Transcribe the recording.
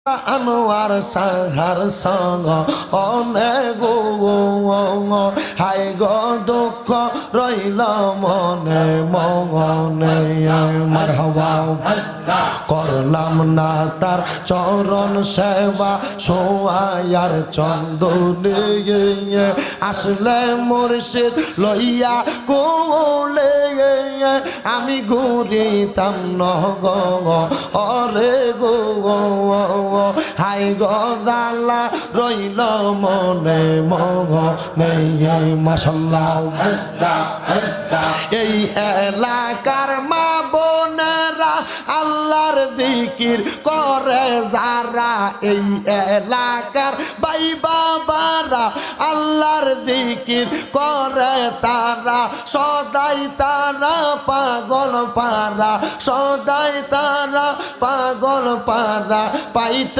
আনোয়ার সাহার সঙ্গ অনেক হাই গো দুঃখ রইল মনে মনে মারহাবা করলাম না তার চরণ সেবা সোয়ার চন্দনে আসলে মুর্শিদ লইয়া কোলে আমি ঘুরিতাম নগ অরে গো হাই গজালা রইল মনে মনে মাশাল্লাহ এই এলাকার মা বোনেরা আল্লাহর জিকির করে যারা এই এলাকার ভাই বাবারা আল্লাহর জিকির করে তারা সদাই তারা পাগল পারা সদাই তারা পাগল পারা পাইতে